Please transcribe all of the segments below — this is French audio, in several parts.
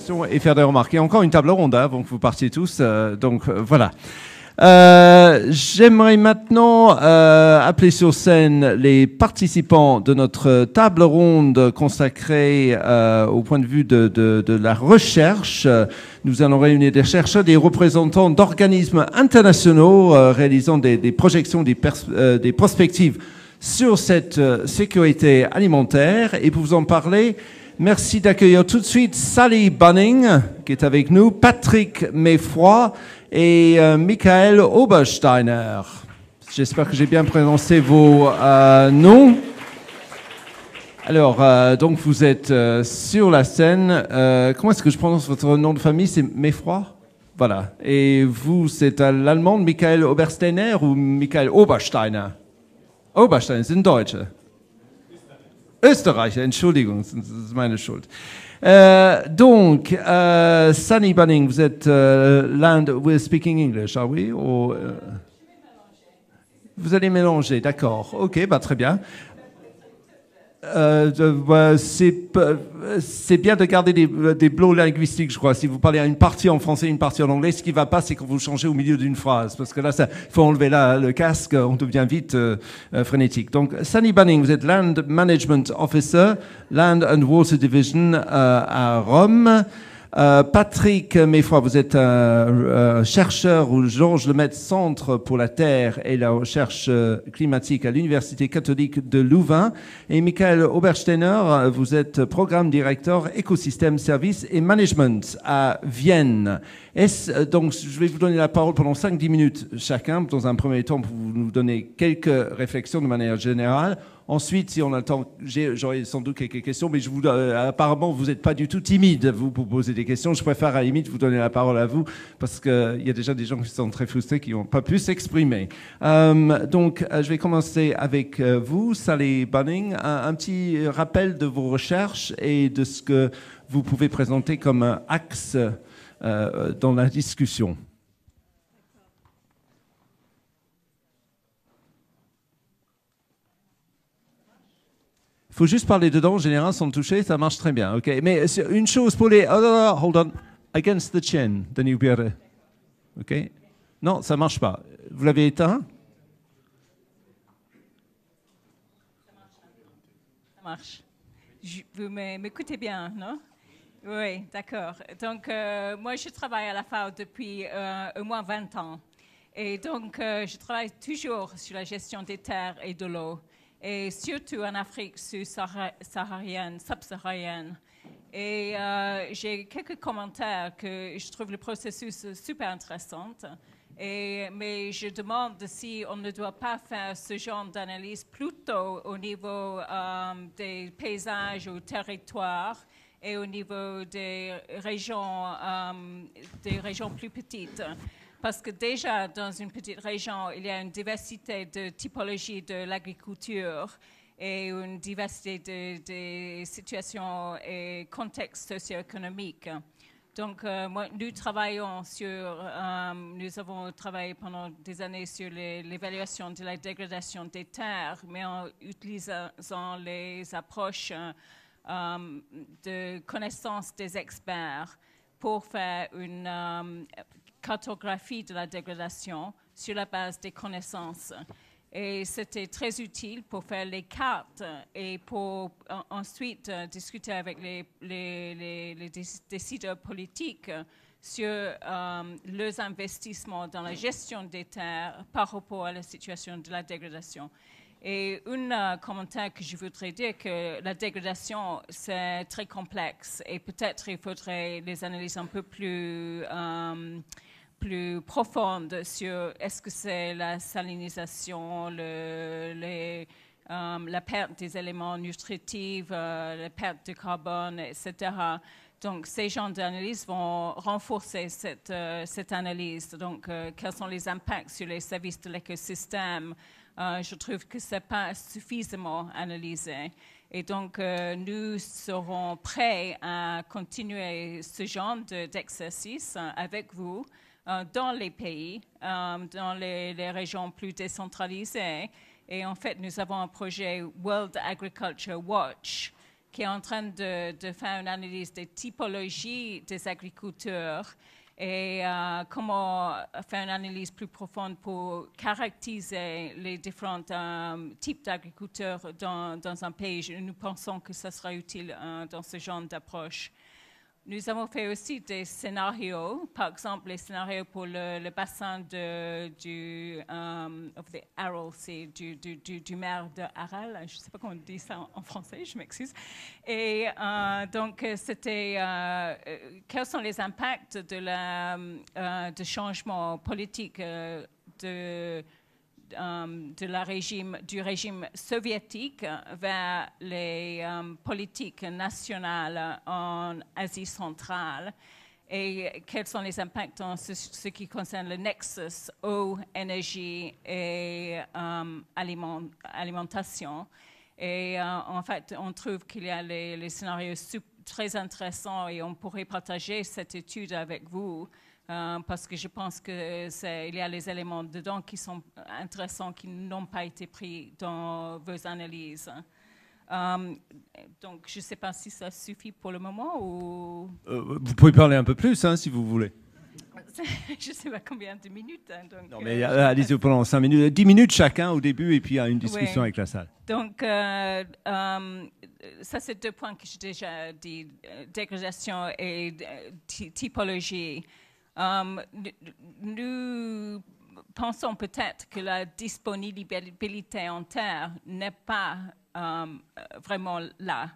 questions et faire des remarques. Et encore une table ronde, hein, donc vous partiez tous. Voilà. J'aimerais maintenant appeler sur scène les participants de notre table ronde consacrée au point de vue de la recherche. Nous allons réunir des chercheurs, des représentants d'organismes internationaux réalisant des projections, des prospectives sur cette sécurité alimentaire. Et pour vous en parler, merci d'accueillir tout de suite Sally Bunning, qui est avec nous, Patrick Meffroy et Michael Obersteiner. J'espère que j'ai bien prononcé vos noms. Alors, donc vous êtes sur la scène. Comment est-ce que je prononce votre nom de famille? C'est Meffroy? Voilà. Et vous, c'est à l'allemande, Michael Obersteiner ou Michael Obersteiner? Obersteiner, sind Deutsche. Österreicher, Entschuldigung, das ist meine Schuld. Sunny Bunning, vous êtes we're speaking English, are we? Or, vous allez mélanger, d'accord. Ok, bah très bien. C'est bien de garder des blocs linguistiques, je crois. Si vous parlez à une partie en français, une partie en anglais, ce qui ne va pas, c'est quand vous changez au milieu d'une phrase. Parce que là, il faut enlever le casque, on devient vite frénétique. Donc, Sunny Bunning, vous êtes Land Management Officer, Land and Water Division à Rome. Patrick Meffroy, vous êtes un chercheur au Georges Lemaitre Centre pour la Terre et la recherche climatique à l'Université catholique de Louvain. Et Michael Obersteiner, vous êtes programme directeur écosystème, services et management à Vienne. Donc, je vais vous donner la parole pendant 5-10 minutes chacun, dans un premier temps pour nous donner quelques réflexions de manière générale. Ensuite, si on a le temps, j'aurai sans doute quelques questions, mais apparemment, vous n'êtes pas du tout timide, vous, pour poser des questions. Je préfère, à la limite, vous donner la parole à vous, parce qu'il y a déjà des gens qui sont très frustrés, qui n'ont pas pu s'exprimer. Je vais commencer avec vous, Sally Bunning. Un petit rappel de vos recherches et de ce que vous pouvez présenter comme axe dans la discussion. Il faut juste parler dedans, en général, sans toucher, ça marche très bien. Okay. Mais une chose pour les... hold on. Against the chin, then you'll be able to... OK? Non, ça ne marche pas. Vous l'avez éteint? Ça marche. Vous m'écoutez bien, non? Oui, d'accord. Donc, moi, je travaille à la FAO depuis au moins 20 ans. Et donc, je travaille toujours sur la gestion des terres et de l'eau. Et surtout en Afrique subsaharienne. Et j'ai quelques commentaires que je trouve le processus super intéressant. Mais je demande si on ne doit pas faire ce genre d'analyse plutôt au niveau des paysages ou territoires et au niveau des régions plus petites. Parce que déjà, dans une petite région, il y a une diversité de typologies de l'agriculture et une diversité de situations et contextes socio-économiques. Donc, nous avons travaillé pendant des années sur l'évaluation de la dégradation des terres, mais en utilisant les approches de connaissance des experts pour faire une cartographie de la dégradation sur la base des connaissances. Et c'était très utile pour faire les cartes et pour ensuite discuter avec les décideurs politiques sur leurs investissements dans la gestion des terres par rapport à la situation de la dégradation. Et un commentaire que je voudrais dire, que la dégradation, c'est très complexe et peut-être il faudrait les analyses un peu plus profonde sur est-ce que c'est la salinisation, la perte des éléments nutritifs, la perte de carbone, etc. Donc, ces genres d'analyses vont renforcer cette analyse. Donc, quels sont les impacts sur les services de l'écosystème? Je trouve que ce n'est pas suffisamment analysé. Et donc, nous serons prêts à continuer ce genre d'exercice avec vous dans les pays, dans les régions plus décentralisées. Et en fait, nous avons un projet World Agriculture Watch qui est en train de faire une analyse des typologies des agriculteurs et comment faire une analyse plus profonde pour caractériser les différents types d'agriculteurs dans un pays. Nous pensons que ça sera utile dans ce genre d'approche. Nous avons fait aussi des scénarios, par exemple les scénarios pour le bassin du Aral, c'est du maire de Aral, je ne sais pas comment on dit ça en français, je m'excuse. Et donc c'était quels sont les impacts de changement politique du régime soviétique vers les politiques nationales en Asie centrale et quels sont les impacts en ce qui concerne le nexus eau, énergie et alimentation. Et en fait, on trouve qu'il y a les scénarios très intéressants et on pourrait partager cette étude avec vous. Parce que je pense qu'il y a les éléments dedans qui sont intéressants, qui n'ont pas été pris dans vos analyses. Donc, je ne sais pas si ça suffit pour le moment ou... Vous pouvez parler un peu plus, hein, si vous voulez. Je ne sais pas combien de minutes. Hein, donc, non, mais allez-y pendant 5 minutes. 10 minutes chacun au début et puis il y a une discussion avec la salle. Donc, ça, c'est 2 points que j'ai déjà dit, dégradation et typologie. Nous pensons peut-être que la disponibilité en terre n'est pas vraiment là.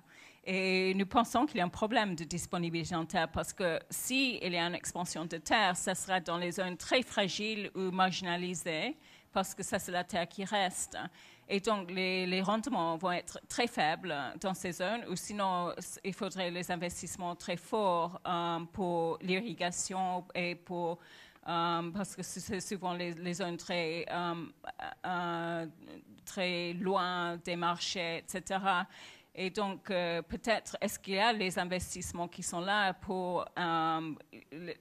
Et nous pensons qu'il y a un problème de disponibilité en terre parce que s'il y a une expansion de terre, ça sera dans les zones très fragiles ou marginalisées parce que ça, c'est la terre qui reste. Et donc, les rendements vont être très faibles dans ces zones, ou sinon, il faudrait les investissements très forts pour l'irrigation et pour... parce que c'est souvent les zones très loin des marchés, etc. Et donc, peut-être, est-ce qu'il y a les investissements qui sont là pour...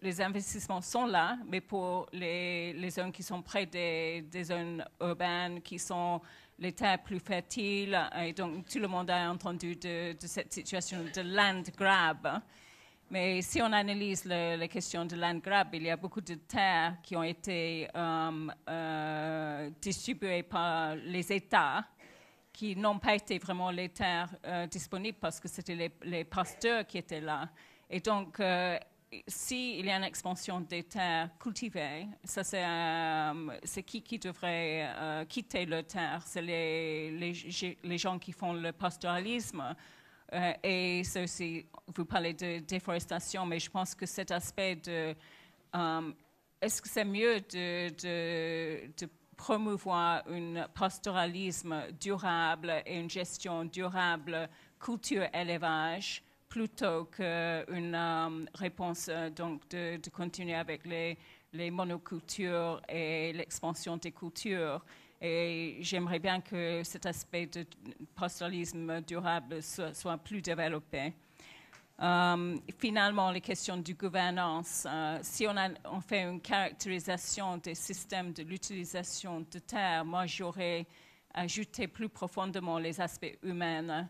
les investissements sont là, mais pour les zones qui sont près des zones urbaines, qui sont les terres plus fertiles. Et donc, tout le monde a entendu de cette situation de land grab. Mais si on analyse les questions de land grab, il y a beaucoup de terres qui ont été distribuées par les États, qui n'ont pas été vraiment les terres disponibles parce que c'était les pasteurs qui étaient là. Et donc, s'il y a une expansion des terres cultivées, ça c'est qui devrait quitter leurs terres? C'est les gens qui font le pastoralisme. Et c'est aussi, vous parlez de déforestation, mais je pense que cet aspect de... est-ce que c'est mieux de promouvoir un pastoralisme durable et une gestion durable, culture-élevage, plutôt qu'une réponse donc de continuer avec les monocultures et l'expansion des cultures. Et j'aimerais bien que cet aspect de pastoralisme durable soit plus développé. Finalement, les questions de gouvernance. Si on fait une caractérisation des systèmes de l'utilisation de terre, moi j'aurais ajouté plus profondément les aspects humains,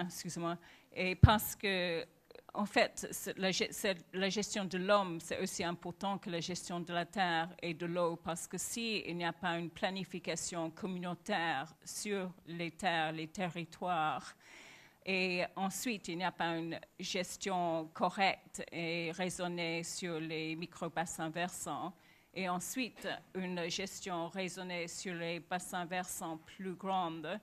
excusez-moi. Et parce que, en fait, la gestion de l'homme, c'est aussi important que la gestion de la terre et de l'eau, parce que s'il n'y a pas une planification communautaire sur les terres, les territoires, et ensuite, il n'y a pas une gestion correcte et raisonnée sur les micro-bassins versants, et ensuite, une gestion raisonnée sur les bassins versants plus grandes,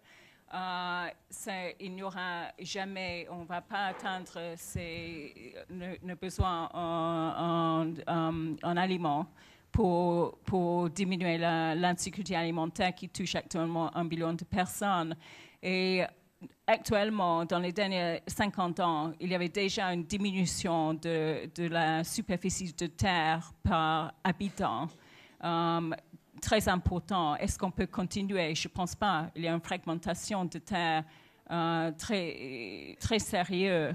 il n'y aura jamais, on ne va pas atteindre nos besoins en aliments pour diminuer l'insécurité alimentaire qui touche actuellement 1 billion de personnes. Et actuellement, dans les derniers 50 ans, il y avait déjà une diminution de la superficie de terre par habitant. Très important. Est-ce qu'on peut continuer? Je ne pense pas. Il y a une fragmentation de terre très, très sérieuse.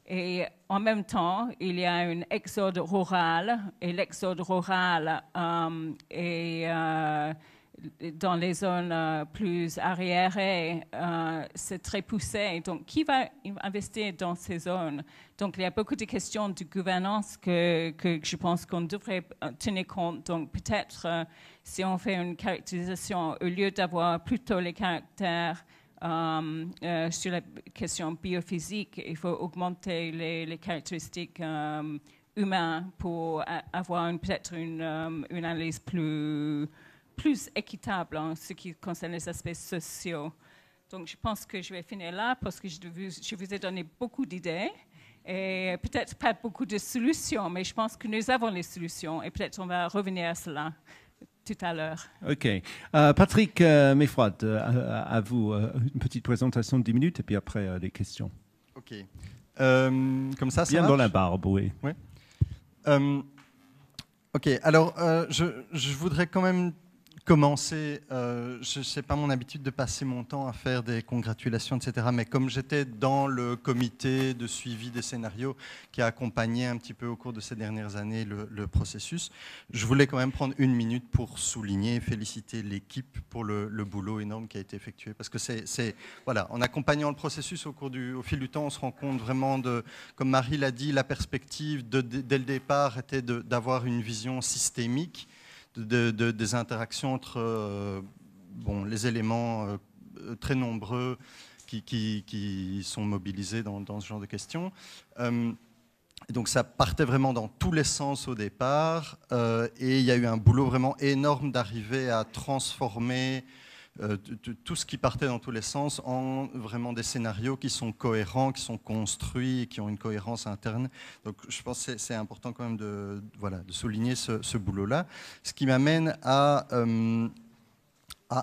Et en même temps, il y a un exode rural. Et l'exode rural dans les zones plus arriérées, c'est très poussé. Donc, qui va investir dans ces zones? Donc, il y a beaucoup de questions de gouvernance que je pense qu'on devrait tenir compte. Donc, peut-être, si on fait une caractérisation, au lieu d'avoir plutôt les caractères sur la question biophysique, il faut augmenter les caractéristiques humaines pour avoir peut-être une analyse plus équitable en ce qui concerne les aspects sociaux. Donc, je pense que je vais finir là parce que je vous ai donné beaucoup d'idées et peut-être pas beaucoup de solutions, mais je pense que nous avons les solutions et peut-être on va revenir à cela tout à l'heure. OK. Patrick Meffroid, à vous, une petite présentation de 10 minutes et puis après les questions. OK. Comme ça Bien marche dans la barbe, oui. Ouais. OK. Alors, je voudrais quand même commencer. Je sais pas mon habitude de passer mon temps à faire des congratulations, etc. Mais comme j'étais dans le comité de suivi des scénarios qui a accompagné un petit peu au cours de ces dernières années le processus, je voulais quand même prendre une minute pour souligner et féliciter l'équipe pour le boulot énorme qui a été effectué. Parce que voilà, en accompagnant le processus au fil du temps, on se rend compte vraiment comme Marie l'a dit, la perspective dès le départ était d'avoir une vision systémique des interactions entre les éléments très nombreux qui sont mobilisés dans ce genre de questions. Donc ça partait vraiment dans tous les sens au départ et il y a eu un boulot vraiment énorme d'arriver à transformer tout ce qui partait dans tous les sens en vraiment des scénarios qui sont cohérents, qui sont construits et qui ont une cohérence interne. Donc je pense que c'est important quand même de souligner ce boulot-là. Ce qui m'amène à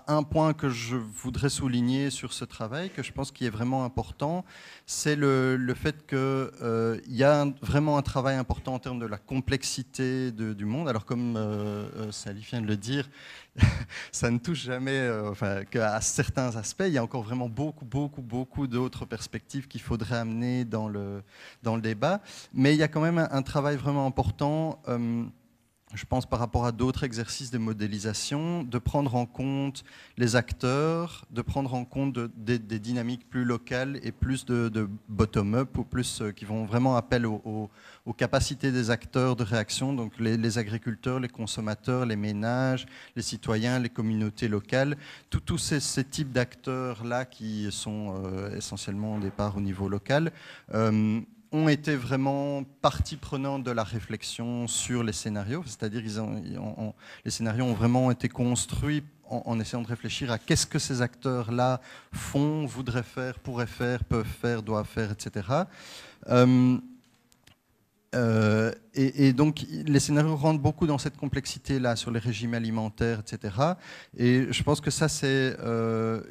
un point que je voudrais souligner sur ce travail, que je pense qui est vraiment important, c'est le fait qu'il y a vraiment un travail important en termes de la complexité du monde. Alors comme Sally vient de le dire, ça ne touche jamais qu'à certains aspects. Il y a encore vraiment beaucoup d'autres perspectives qu'il faudrait amener dans le débat. Mais il y a quand même un travail vraiment important je pense par rapport à d'autres exercices de modélisation, de prendre en compte les acteurs, de prendre en compte des dynamiques plus locales et plus de bottom-up, ou plus qui vont vraiment appel aux capacités des acteurs de réaction, donc les agriculteurs, les consommateurs, les ménages, les citoyens, les communautés locales, tous ces types d'acteurs-là qui sont essentiellement au départ au niveau local, ont été vraiment partie prenante de la réflexion sur les scénarios, c'est-à-dire les scénarios ont vraiment été construits en essayant de réfléchir à qu'est-ce que ces acteurs-là font, voudraient faire, pourraient faire, peuvent faire, doivent faire, etc. Et donc, les scénarios rentrent beaucoup dans cette complexité-là sur les régimes alimentaires, etc. Et je pense que ça, c'est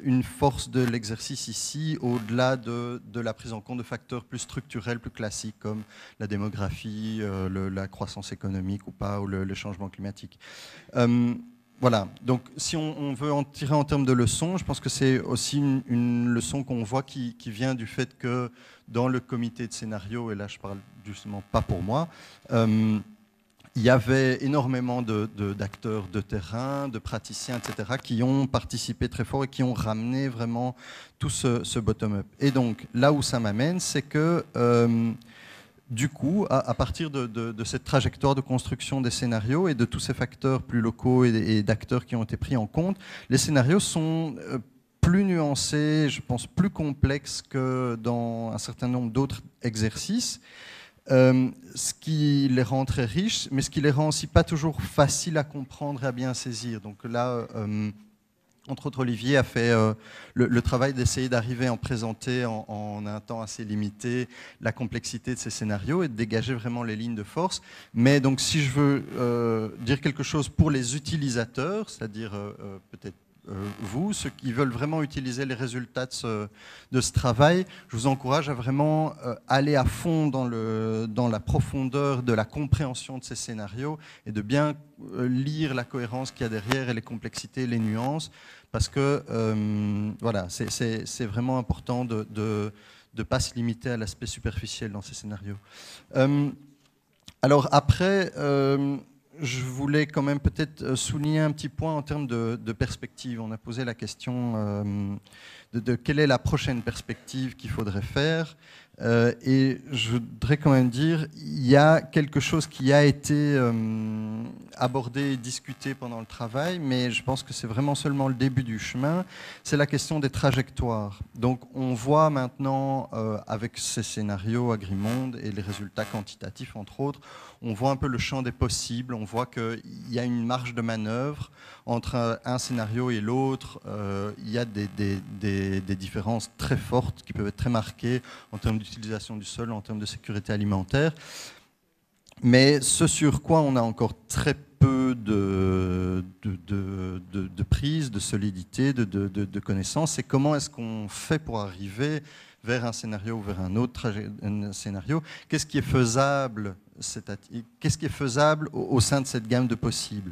une force de l'exercice ici, au-delà de la prise en compte de facteurs plus structurels, plus classiques, comme la démographie, la croissance économique ou pas, ou le changement climatique. Voilà, donc si on veut en tirer en termes de leçons, je pense que c'est aussi une leçon qu'on voit qui vient du fait que dans le comité de scénario, et là je parle justement pas pour moi, il y avait énormément d'acteurs de terrain, de praticiens, etc., qui ont participé très fort et qui ont ramené vraiment tout ce bottom-up. Et donc là où ça m'amène, c'est que du coup, à partir de cette trajectoire de construction des scénarios et de tous ces facteurs plus locaux et d'acteurs qui ont été pris en compte, les scénarios sont plus nuancés, je pense plus complexes que dans un certain nombre d'autres exercices, ce qui les rend très riches, mais ce qui les rend aussi pas toujours faciles à comprendre et à bien saisir. Donc là, entre autres, Olivier a fait le travail d'essayer d'arriver à en présenter en un temps assez limité la complexité de ces scénarios et de dégager vraiment les lignes de force. Mais donc, si je veux dire quelque chose pour les utilisateurs, c'est-à-dire peut-être vous, ceux qui veulent vraiment utiliser les résultats de ce travail, je vous encourage à vraiment aller à fond dans la profondeur de la compréhension de ces scénarios et de bien lire la cohérence qu'il y a derrière et les complexités, les nuances, parce que voilà, c'est vraiment important de ne pas se limiter à l'aspect superficiel dans ces scénarios. Alors après, je voulais quand même peut-être souligner un petit point en termes de perspective. On a posé la question de quelle est la prochaine perspective qu'il faudrait faire. Et je voudrais quand même dire, il y a quelque chose qui a été abordé et discuté pendant le travail, mais je pense que c'est vraiment seulement le début du chemin, c'est la question des trajectoires. Donc on voit maintenant, avec ces scénarios Agrimonde et les résultats quantitatifs entre autres, on voit un peu le champ des possibles, on voit qu'il y a une marge de manœuvre entre un scénario et l'autre. Il y a des différences très fortes qui peuvent être très marquées en termes d'utilisation du sol, en termes de sécurité alimentaire. Mais ce sur quoi on a encore très peu de prise, de solidité, de connaissances, c'est comment est-ce qu'on fait pour arriver vers un scénario ou vers un autre scénario. Qu'est-ce qui est faisable, au sein de cette gamme de possibles?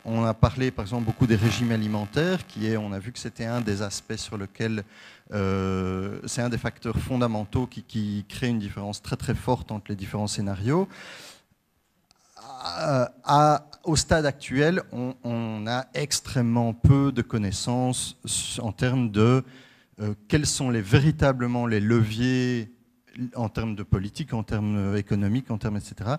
On a parlé par exemple beaucoup des régimes alimentaires, on a vu que c'était un des aspects sur lequel c'est un des facteurs fondamentaux qui crée une différence très très forte entre les différents scénarios. Au stade actuel, on a extrêmement peu de connaissances en termes de quels sont véritablement les leviers en termes de politique, en termes économiques, en termes etc.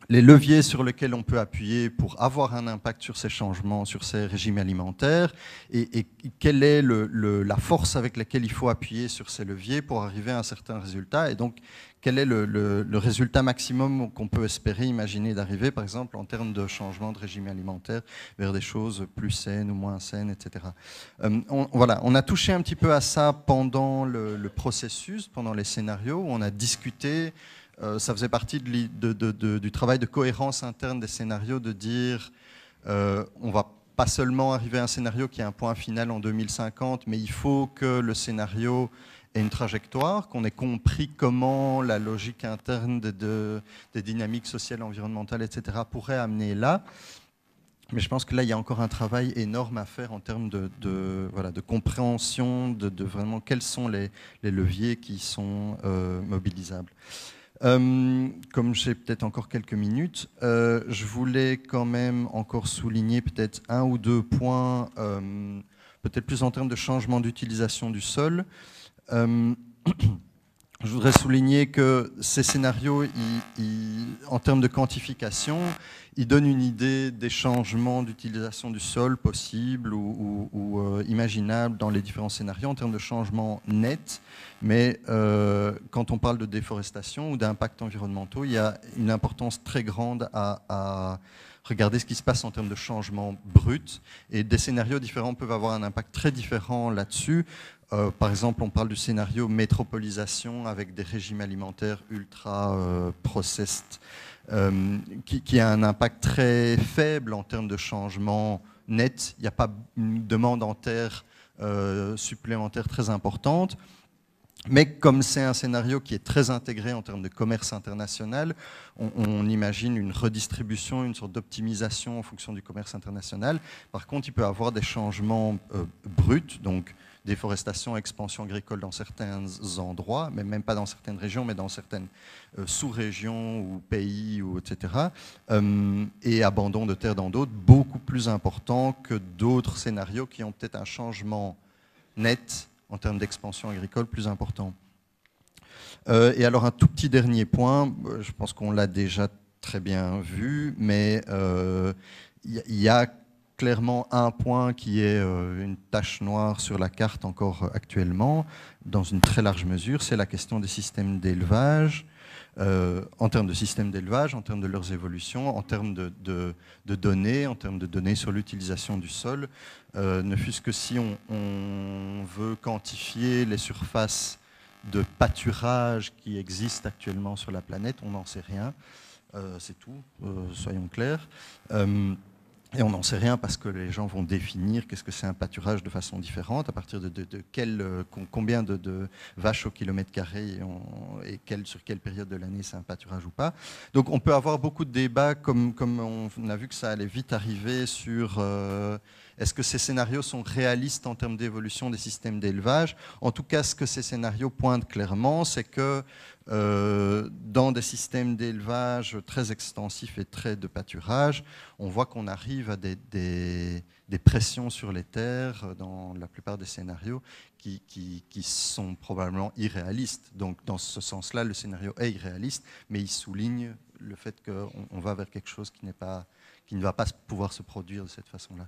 Les leviers sur lesquels on peut appuyer pour avoir un impact sur ces changements, sur ces régimes alimentaires, et quelle est la force avec laquelle il faut appuyer sur ces leviers pour arriver à un certain résultat, et donc quel est le résultat maximum qu'on peut espérer, imaginer d'arriver, par exemple, en termes de changement de régime alimentaire vers des choses plus saines ou moins saines, etc. Voilà, on a touché un petit peu à ça pendant le processus, pendant les scénarios, où on a discuté. Ça faisait partie du travail de cohérence interne des scénarios, de dire on va pas seulement arriver à un scénario qui a un point final en 2050, mais il faut que le scénario ait une trajectoire, qu'on ait compris comment la logique interne des dynamiques sociales, environnementales, etc. pourrait amener là. Mais je pense que là, il y a encore un travail énorme à faire en termes de compréhension de vraiment quels sont les leviers qui sont mobilisables. Comme j'ai peut-être encore quelques minutes, je voulais quand même encore souligner peut-être un ou deux points, peut-être plus en termes de changement d'utilisation du sol. Je voudrais souligner que ces scénarios, en termes de quantification, ils donnent une idée des changements d'utilisation du sol possibles ou imaginables dans les différents scénarios en termes de changements nets. Mais quand on parle de déforestation ou d'impacts environnementaux, il y a une importance très grande à regarder ce qui se passe en termes de changements bruts. Et des scénarios différents peuvent avoir un impact très différent là-dessus. Par exemple, on parle du scénario métropolisation avec des régimes alimentaires ultra processed, qui a un impact très faible en termes de changement net. Il n'y a pas une demande en terre supplémentaire très importante. Mais comme c'est un scénario qui est très intégré en termes de commerce international, on imagine une redistribution, une sorte d'optimisation en fonction du commerce international. Par contre, il peut y avoir des changements bruts, donc déforestation, expansion agricole dans certains endroits, mais même pas dans certaines régions, mais dans certaines sous-régions ou pays, etc. Et abandon de terre dans d'autres, beaucoup plus important que d'autres scénarios qui ont peut-être un changement net en termes d'expansion agricole plus important. Et alors un tout petit dernier point, je pense qu'on l'a déjà très bien vu, mais il y a clairement un point qui est une tache noire sur la carte encore actuellement, dans une très large mesure, c'est la question des systèmes d'élevage, en termes de systèmes d'élevage, en termes de leurs évolutions, en termes de données, en termes de données sur l'utilisation du sol, ne fût-ce que si on veut quantifier les surfaces de pâturage qui existent actuellement sur la planète, on n'en sait rien, c'est tout, soyons clairs. Et on n'en sait rien parce que les gens vont définir qu'est-ce que c'est un pâturage de façon différente, à partir de combien de vaches au kilomètre carré et sur quelle période de l'année c'est un pâturage ou pas. Donc on peut avoir beaucoup de débats, comme on a vu que ça allait vite arriver sur Est-ce que ces scénarios sont réalistes en termes d'évolution des systèmes d'élevage? En tout cas, ce que ces scénarios pointent clairement, c'est que dans des systèmes d'élevage très extensifs et très de pâturage, on voit qu'on arrive à des pressions sur les terres dans la plupart des scénarios qui sont probablement irréalistes. Donc dans ce sens-là, le scénario est irréaliste, mais il souligne le fait qu'on va vers quelque chose qui ne va pas pouvoir se produire de cette façon-là.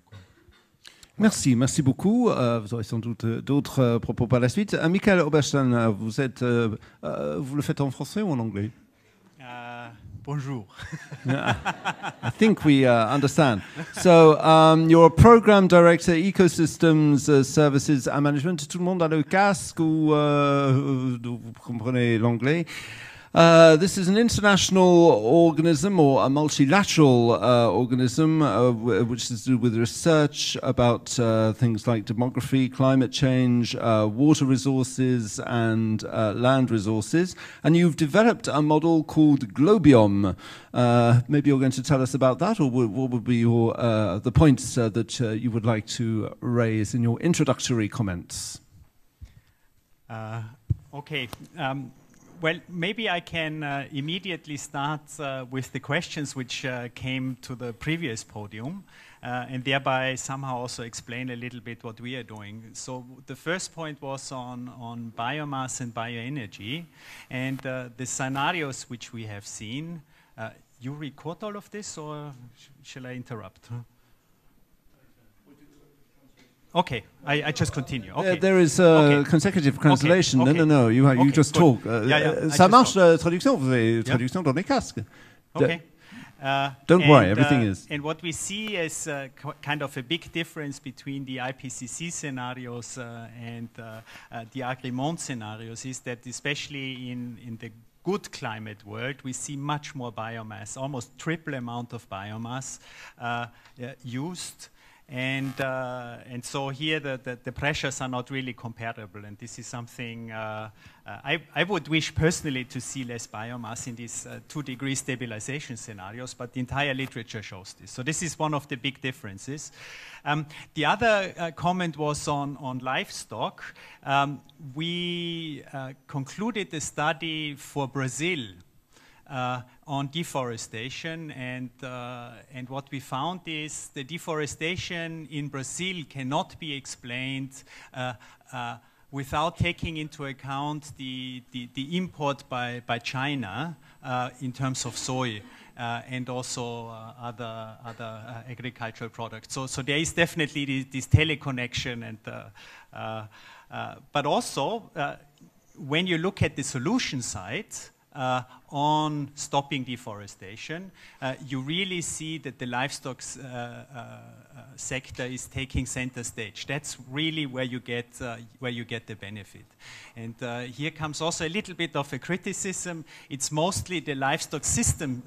Merci, merci beaucoup. Vous aurez sans doute d'autres propos par la suite. Michael Oberstein, vous le faites en français ou en anglais? Bonjour. I think we understand. So, you're a program director, ecosystems, services and management. Tout le monde a le casque ou vous comprenez l'anglais? This is an international organism or a multilateral organism which is to do with research about things like demography, climate change, water resources and land resources. And you've developed a model called Globiome. Maybe you're going to tell us about that, or what would be your, the points that you would like to raise in your introductory comments? Okay. Well, maybe I can immediately start with the questions which came to the previous podium and thereby somehow also explain a little bit what we are doing. So the first point was on biomass and bioenergy and the scenarios which we have seen. You record all of this or shall I interrupt? Okay, I just continue. Okay. There is consecutive translation. Okay. No. You just talk. Ça marche la traduction. Vous avez traduction dans les casques. Okay. Don't worry, everything is. And what we see is kind of a big difference between the IPCC scenarios and the Agri-Monde scenarios is that especially in the good climate world, we see much more biomass, almost triple amount of biomass used. And so here the pressures are not really comparable, and this is something I would wish personally to see less biomass in these 2-degree stabilization scenarios, but the entire literature shows this. So this is one of the big differences. The other comment was on livestock. We concluded the study for Brazil on deforestation, and what we found is the deforestation in Brazil cannot be explained without taking into account the import by China in terms of soy and also other agricultural products. So there is definitely this teleconnection, and but also when you look at the solution side. On stopping deforestation, you really see that the livestock sector is taking center stage. That's really where you get the benefit. And here comes also a little bit of a criticism. It's mostly the livestock system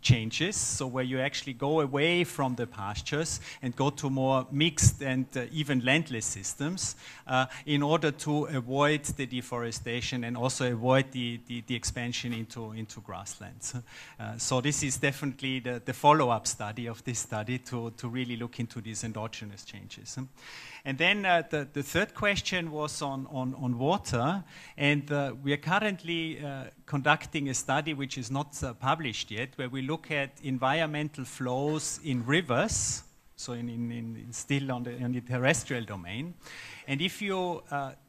changes, so where you actually go away from the pastures and go to more mixed and even landless systems in order to avoid the deforestation and also avoid the expansion into grasslands. So this is definitely the follow-up study of this study to really look into these endogenous changes. And then the third question was on water, and we are currently conducting a study which is not published yet, where we look at environmental flows in rivers, so still on the terrestrial domain. And if you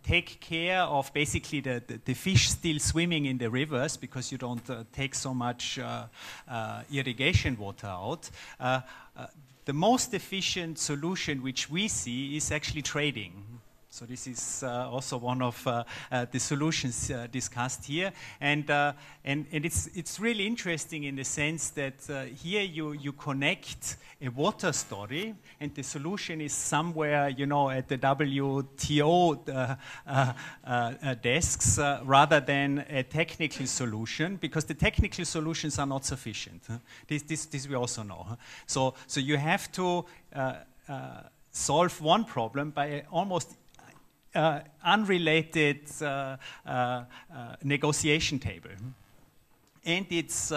take care of basically the fish still swimming in the rivers, because you don't take so much irrigation water out, the most efficient solution which we see is actually trading. So this is also one of the solutions discussed here, and it's really interesting in the sense that here you connect a water story, and the solution is somewhere, you know, at the WTO desks rather than a technical solution, because the technical solutions are not sufficient. This we also know. So you have to solve one problem by almost unrelated negotiation table. And it's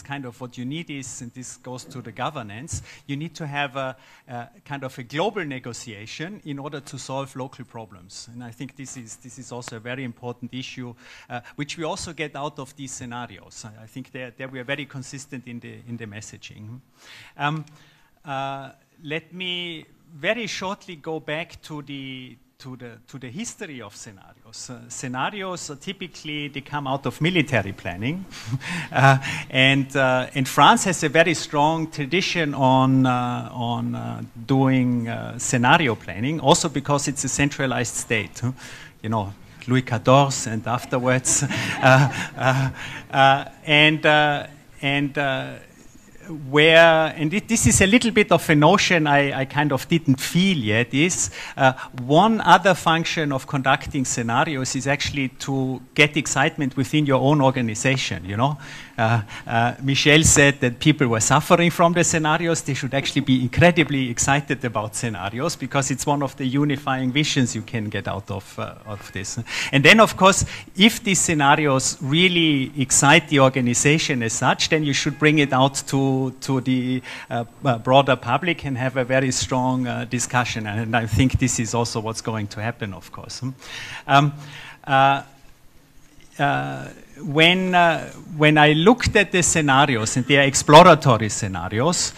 kind of what you need is, and this goes to the governance, you need to have a kind of a global negotiation in order to solve local problems. And I think this is also a very important issue, which we also get out of these scenarios. I think there we are very consistent in the messaging. Let me very shortly go back to the history of scenarios. Scenarios typically, they come out of military planning. And France has a very strong tradition on doing scenario planning, also because it's a centralized state. You know, Louis XIV and afterwards. And this is a little bit of a notion I kind of didn't feel yet, is one other function of conducting scenarios is actually to get excitement within your own organization, you know. Michel said that people were suffering from the scenarios. They should actually be incredibly excited about scenarios because it's one of the unifying visions you can get out of this. And then, of course, if these scenarios really excite the organization as such, then you should bring it out to the broader public and have a very strong discussion. And I think this is also what's going to happen, of course. When I looked at the scenarios, and they are exploratory scenarios,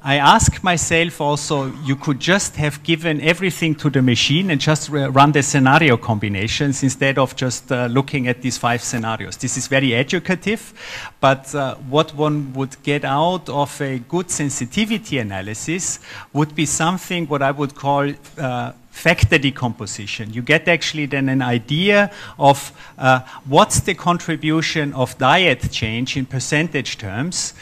I asked myself also, you could just have given everything to the machine and just run the scenario combinations instead of just looking at these 5 scenarios. This is very educative, but what one would get out of a good sensitivity analysis would be something what I would call factor decomposition. You get actually then an idea of what's the contribution of diet change in percentage terms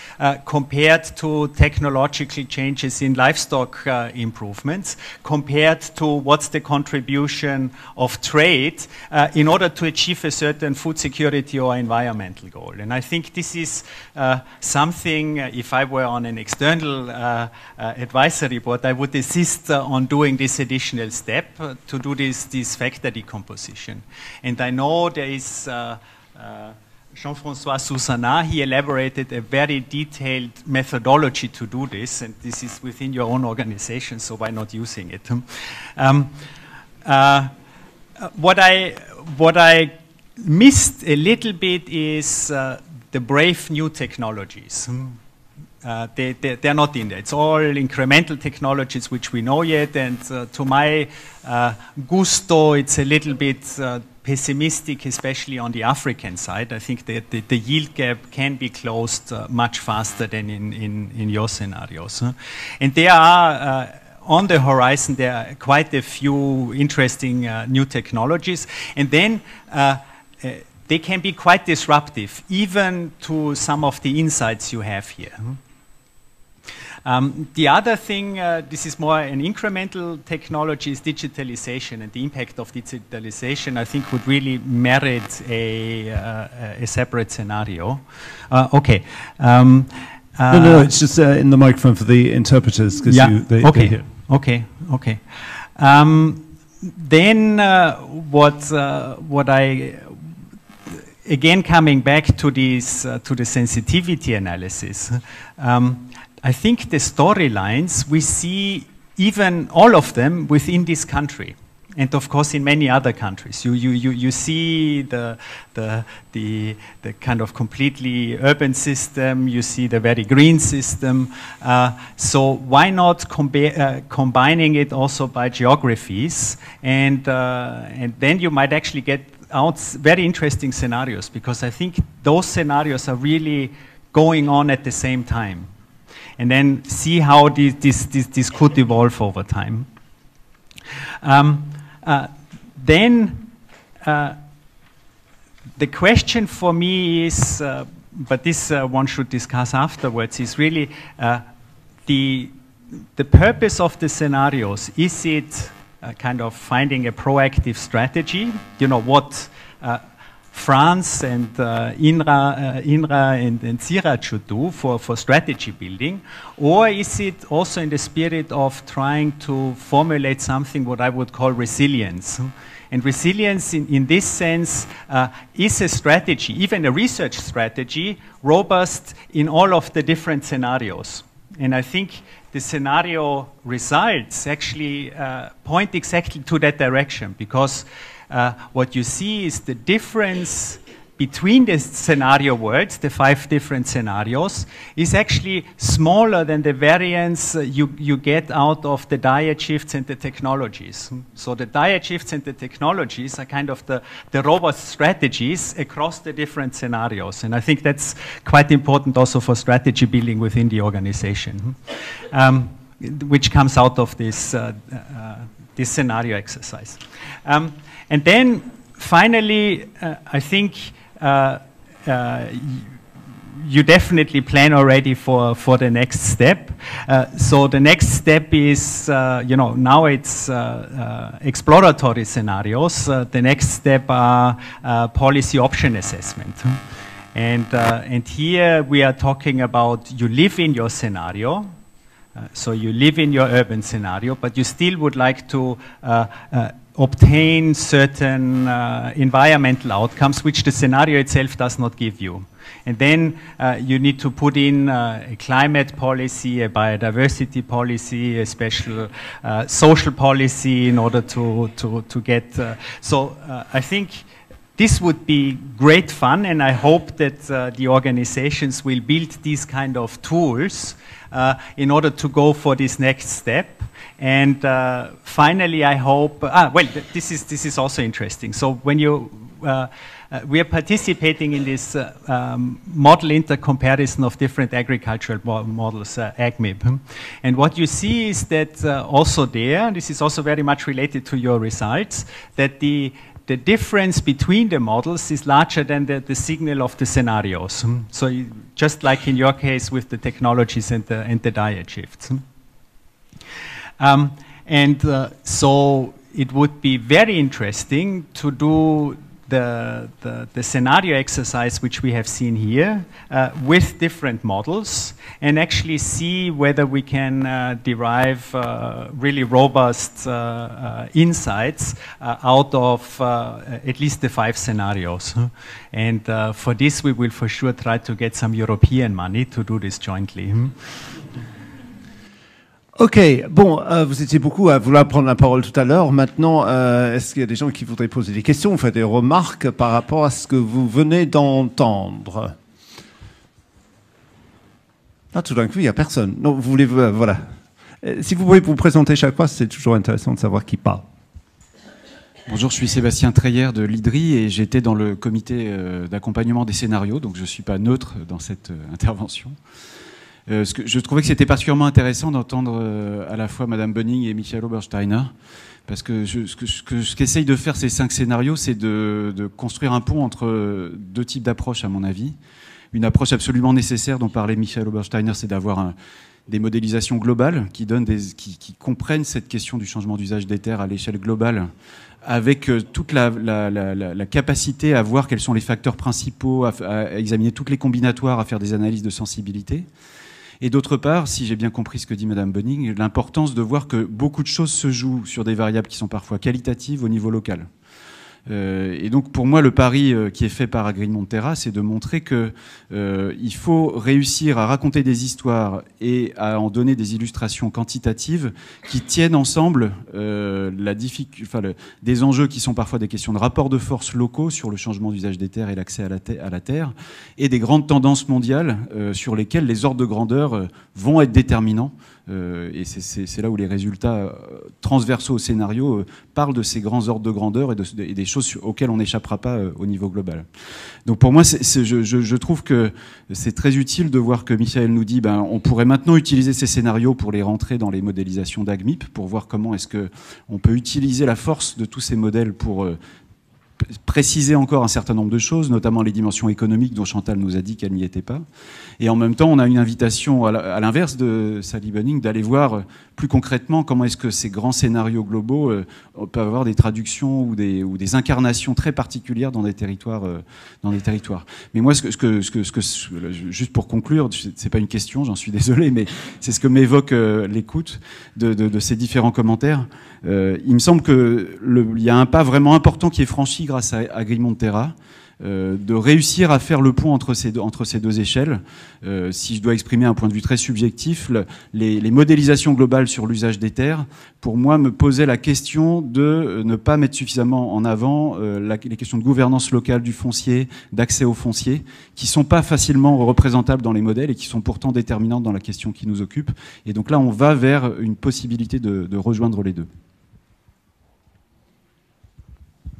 compared to technological changes in livestock improvements, compared to what's the contribution of trade in order to achieve a certain food security or environmental goal. And I think this is something, if I were on an external advisory board, I would insist on doing this additional step to do this factor decomposition. And I know there is Jean-François Soussanat, he elaborated a very detailed methodology to do this, and this is within your own organization, so why not using it? What I missed a little bit is the brave new technologies. They're not in there. It's all incremental technologies which we know yet, and to my gusto, it's a little bit pessimistic, especially on the African side. I think that the yield gap can be closed much faster than in your scenarios. And there are on the horizon, there are quite a few interesting new technologies, and then they can be quite disruptive, even to some of the insights you have here. The other thing, this is more an incremental technology, is digitalization, and the impact of digitalization, I think, would really merit a separate scenario. Okay. No, it's just in the microphone for the interpreters. Yeah, okay. Then what I, again coming back to this, to the sensitivity analysis, I think the storylines, we see even all of them within this country, and of course in many other countries. You see the kind of completely urban system, you see the very green system. So why not combining it also by geographies, and then you might actually get out very interesting scenarios, because I think those scenarios are really going on at the same time. And then see how this could evolve over time. Then the question for me is, but this one should discuss afterwards, is really the purpose of the scenarios. Is it kind of finding a proactive strategy? You know, what France and INRA and CIRAD should do for strategy building? Or is it also in the spirit of trying to formulate something what I would call resilience? And resilience in this sense is a strategy, even a research strategy, robust in all of the different scenarios. And I think the scenario results actually point exactly to that direction, because what you see is the difference between the scenario words, the 5 different scenarios, is actually smaller than the variance you get out of the diet shifts and the technologies. So the diet shifts and the technologies are kind of the robust strategies across the different scenarios. And I think that's quite important also for strategy building within the organization, which comes out of this, this scenario exercise. And then finally, I think you definitely plan already for the next step. So the next step is, you know, now it's exploratory scenarios. The next step are policy option assessment. And here we are talking about you live in your scenario. So you live in your urban scenario, but you still would like to obtain certain environmental outcomes which the scenario itself does not give you. And then you need to put in a climate policy, a biodiversity policy, a special social policy in order to get... So I think this would be great fun, and I hope that the organizations will build these kind of tools in order to go for this next step. And finally, I hope, well, this is also interesting. So when you, we are participating in this model intercomparison of different agricultural models, AgMIP. And what you see is that also there, this is also very much related to your results, that the difference between the models is larger than the signal of the scenarios. So just like in your case with the technologies and the diet shifts. So it would be very interesting to do the scenario exercise which we have seen here with different models and actually see whether we can derive really robust insights out of at least the 5 scenarios. And for this we will for sure try to get some European money to do this jointly. Ok, bon, vous étiez beaucoup à vouloir prendre la parole tout à l'heure. Maintenant, est-ce qu'il y a des gens qui voudraient poser des questions ou faire des remarques par rapport à ce que vous venez d'entendre? Ah, tout d'un coup, il n'y a personne. Non, vous voulez, voilà. Si vous pouvez vous présenter chaque fois, c'est toujours intéressant de savoir qui parle. Bonjour, je suis Sébastien Treyer de l'IDRI et j'étais dans le comité d'accompagnement des scénarios, donc je ne suis pas neutre dans cette intervention. Je trouvais que c'était particulièrement intéressant d'entendre à la fois Madame Bunning et Michael Obersteiner, parce que ce qu'essayent de faire ces 5 scénarios, c'est de construire un pont entre 2 types d'approches, à mon avis. Une approche absolument nécessaire dont parlait Michael Obersteiner, c'est d'avoir des modélisations globales qui comprennent cette question du changement d'usage des terres à l'échelle globale, avec toute la capacité à voir quels sont les facteurs principaux, à examiner toutes les combinatoires, à faire des analyses de sensibilité. Et d'autre part, si j'ai bien compris ce que dit Madame Bunning, l'importance de voir que beaucoup de choses se jouent sur des variables qui sont parfois qualitatives au niveau local. Et donc pour moi, le pari qui est fait par Agrimonde Terra, c'est de montrer que il faut réussir à raconter des histoires et à en donner des illustrations quantitatives qui tiennent ensemble des enjeux qui sont parfois des questions de rapports de force locaux sur le changement d'usage des terres et l'accès à la terre, et des grandes tendances mondiales sur lesquelles les ordres de grandeur vont être déterminants. Et c'est là où les résultats transversaux au scénario parlent de ces grands ordres de grandeur et des choses auxquelles on n'échappera pas au niveau global. Donc pour moi, je trouve que c'est très utile de voir que Michael nous dit on pourrait maintenant utiliser ces scénarios pour les rentrer dans les modélisations d'AgMIP, pour voir comment est-ce qu'on peut utiliser la force de tous ces modèles pour préciser encore un certain nombre de choses, notamment les dimensions économiques dont Chantal nous a dit qu'elle n'y était pas. Et en même temps, on a une invitation, à l'inverse de Sally Bunning, d'aller voir plus concrètement comment est-ce que ces grands scénarios globaux peuvent avoir des traductions ou des incarnations très particulières dans des territoires. Mais moi, juste pour conclure, c'est pas une question, j'en suis désolé, mais c'est ce que m'évoque l'écoute de ces différents commentaires. Il me semble qu'il y a un pas vraiment important qui est franchi grâce à Grimond Terra, de réussir à faire le pont entre ces deux échelles. Si je dois exprimer un point de vue très subjectif, les modélisations globales sur l'usage des terres, pour moi, me posaient la question de ne pas mettre suffisamment en avant les questions de gouvernance locale du foncier, d'accès au foncier, qui ne sont pas facilement représentables dans les modèles et qui sont pourtant déterminantes dans la question qui nous occupe. Et donc là, on va vers une possibilité de rejoindre les deux.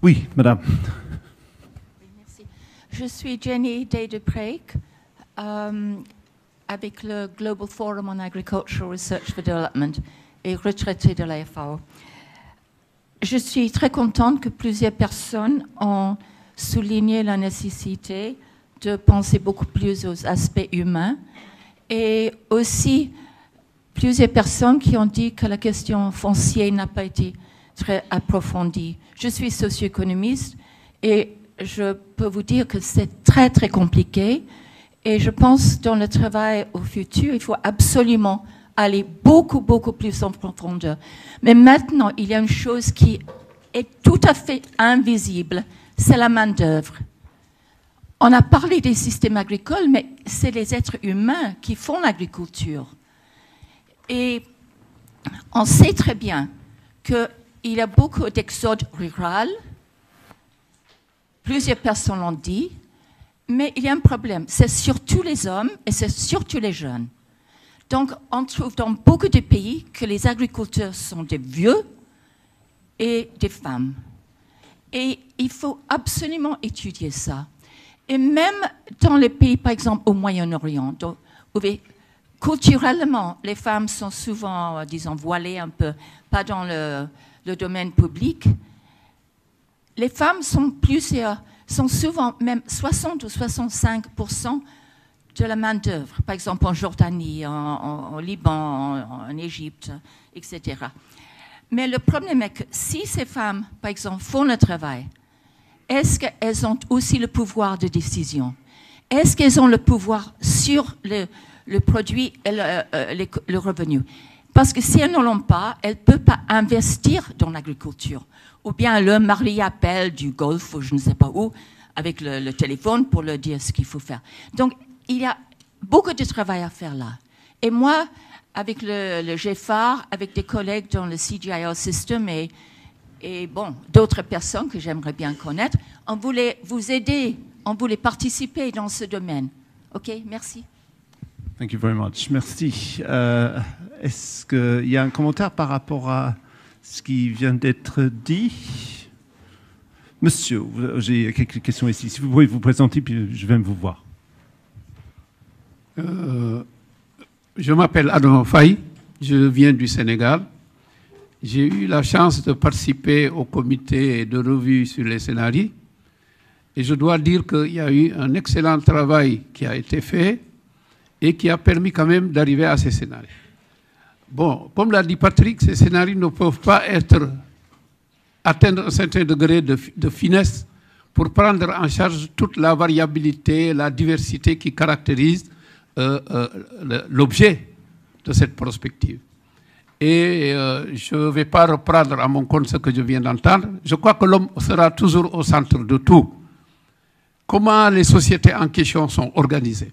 Oui, madame. Je suis Jenny Day-de-Preek, avec le Global Forum on Agricultural Research for Development et retraitée de la FAO. Je suis très contente que plusieurs personnes ont souligné la nécessité de penser beaucoup plus aux aspects humains et aussi plusieurs personnes qui ont dit que la question foncière n'a pas été très approfondie. Je suis socio-économiste et je peux vous dire que c'est très, très compliqué. Et je pense dans le travail au futur, il faut absolument aller beaucoup, beaucoup plus en profondeur. Mais maintenant, il y a une chose qui est tout à fait invisible, c'est la main-d'œuvre. On a parlé des systèmes agricoles, mais c'est les êtres humains qui font l'agriculture. Et on sait très bien qu'il y a beaucoup d'exodes ruraux. Plusieurs personnes l'ont dit, mais il y a un problème. C'est surtout les hommes et c'est surtout les jeunes. Donc, on trouve dans beaucoup de pays que les agriculteurs sont des vieux et des femmes. Et il faut absolument étudier ça. Et même dans les pays, par exemple, au Moyen-Orient, où culturellement, les femmes sont souvent, disons, voilées un peu, pas dans le domaine public. Les femmes sont souvent même 60 ou 65% de la main-d'œuvre, par exemple en Jordanie, en Liban, en Égypte, etc. Mais le problème est que si ces femmes, par exemple, font le travail, est-ce qu'elles ont aussi le pouvoir de décision? Est-ce qu'elles ont le pouvoir sur le produit et le revenu? Parce que si elles ne l'ont pas, elles ne peuvent pas investir dans l'agriculture. Ou bien le mari appelle du Golfe ou je ne sais pas où, avec le téléphone pour leur dire ce qu'il faut faire. Donc, il y a beaucoup de travail à faire là. Et moi, avec le GFAR, avec des collègues dans le CGIO System et bon, d'autres personnes que j'aimerais bien connaître, on voulait vous aider, on voulait participer dans ce domaine. OK, merci. Thank you very much. Merci. Est-ce qu'il y a un commentaire par rapport à ce qui vient d'être dit? Monsieur, j'ai quelques questions ici. Si vous pouvez vous présenter, puis je vais vous voir. Je m'appelle Adam Faye, je viens du Sénégal. J'ai eu la chance de participer au comité de revue sur les scénarios. Et je dois dire qu'il y a eu un excellent travail qui a été fait et qui a permis quand même d'arriver à ces scénarios. Bon, comme l'a dit Patrick, ces scénarios ne peuvent pas atteindre un certain degré de finesse pour prendre en charge toute la variabilité, la diversité qui caractérise l'objet de cette prospective. Et je ne vais pas reprendre à mon compte ce que je viens d'entendre. Je crois que l'homme sera toujours au centre de tout. Comment les sociétés en question sont organisées?